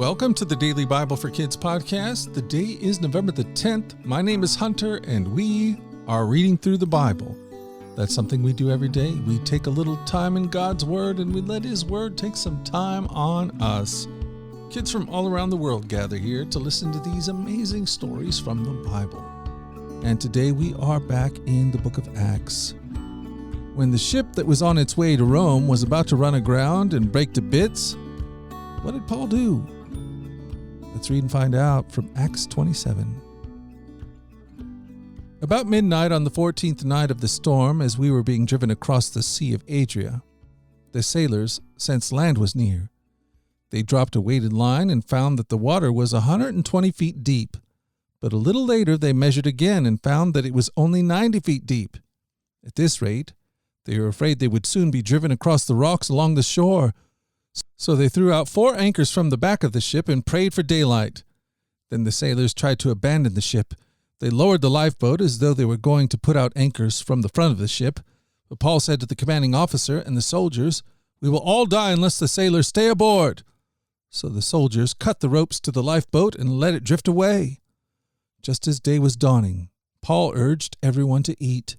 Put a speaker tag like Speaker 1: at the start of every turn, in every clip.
Speaker 1: Welcome to the Daily Bible for Kids podcast. The day is November the 10th. My name is Hunter, and we are reading through the Bible. That's something we do every day. We take a little time in God's Word, and we let His Word take some time on us. Kids from all around the world gather here to listen to these amazing stories from the Bible. And today we are back in the book of Acts. When the ship that was on its way to Rome was about to run aground and break to bits, what did Paul do? Let's read and find out from Acts 27. About midnight on the 14th night of the storm, as we were being driven across the Sea of Adria, the sailors sensed land was near. They dropped a weighted line and found that the water was 120 feet deep. But a little later they measured again and found that it was only 90 feet deep. At this rate, they were afraid they would soon be driven across the rocks along the shore. So they threw out 4 anchors from the back of the ship and prayed for daylight. Then the sailors tried to abandon the ship. They lowered the lifeboat as though they were going to put out anchors from the front of the ship. But Paul said to the commanding officer and the soldiers, "We will all die unless the sailors stay aboard." So the soldiers cut the ropes to the lifeboat and let it drift away. Just as day was dawning, Paul urged everyone to eat.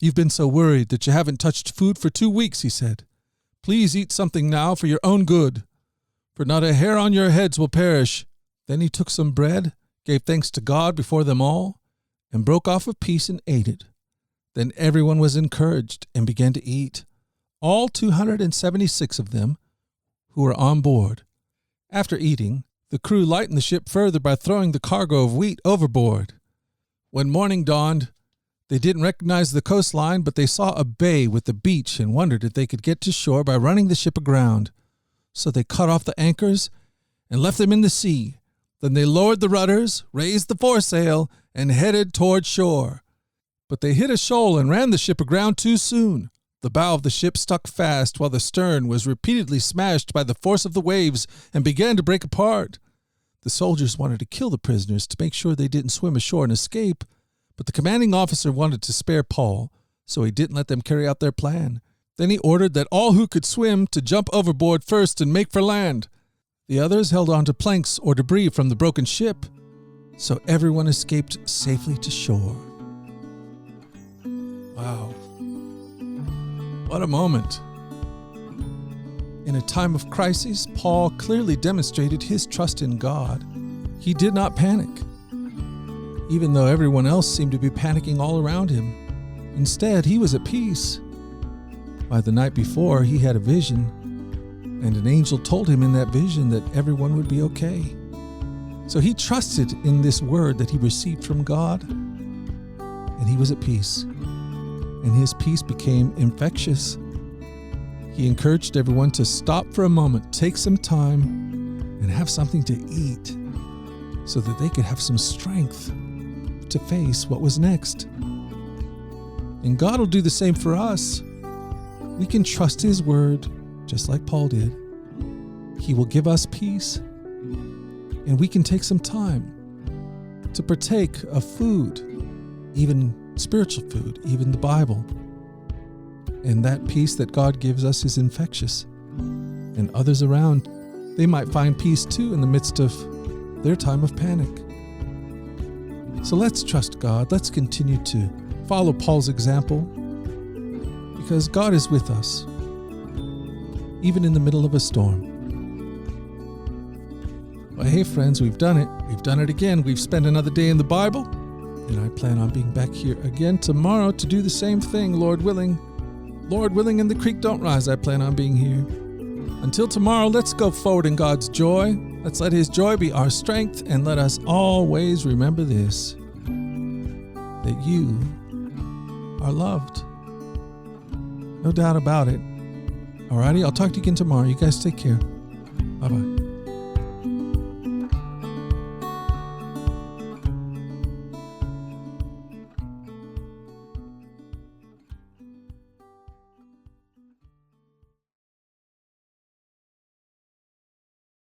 Speaker 1: "You've been so worried that you haven't touched food for 2 weeks," he said. "Please eat something now for your own good, for not a hair on your heads will perish." Then he took some bread, gave thanks to God before them all, and broke off a piece and ate it. Then everyone was encouraged and began to eat, all 276 of them who were on board. After eating, the crew lightened the ship further by throwing the cargo of wheat overboard. When morning dawned, they didn't recognize the coastline, but they saw a bay with the beach and wondered if they could get to shore by running the ship aground. So they cut off the anchors and left them in the sea. Then they lowered the rudders, raised the foresail, and headed toward shore. But they hit a shoal and ran the ship aground too soon. The bow of the ship stuck fast while the stern was repeatedly smashed by the force of the waves and began to break apart. The soldiers wanted to kill the prisoners to make sure they didn't swim ashore and escape. But the commanding officer wanted to spare Paul, so he didn't let them carry out their plan. Then he ordered that all who could swim to jump overboard first and make for land. The others held on to planks or debris from the broken ship, so everyone escaped safely to shore. Wow. What a moment. In a time of crisis, Paul clearly demonstrated his trust in God. He did not panic, even though everyone else seemed to be panicking all around him. Instead, he was at peace. By the night before, he had a vision, and an angel told him in that vision that everyone would be okay. So he trusted in this word that he received from God, and he was at peace. And his peace became infectious. He encouraged everyone to stop for a moment, take some time, and have something to eat so that they could have some strength to face what was next. And God will do the same for us. We can trust His word just like Paul did. He will give us peace, and we can take some time to partake of food, even spiritual food, even the Bible. And that peace that God gives us is infectious. And others around, they might find peace too in the midst of their time of panic. So let's trust God. Let's continue to follow Paul's example, because God is with us, even in the middle of a storm. Well, hey friends, we've done it. We've done it again. We've spent another day in the Bible, and I plan on being back here again tomorrow to do the same thing, Lord willing. Lord willing, and the creek don't rise, I plan on being here. Until tomorrow, let's go forward in God's joy. Let's let His joy be our strength, and let us always remember this, that you are loved. No doubt about it. Alrighty, I'll talk to you again tomorrow. You guys take care. Bye-bye.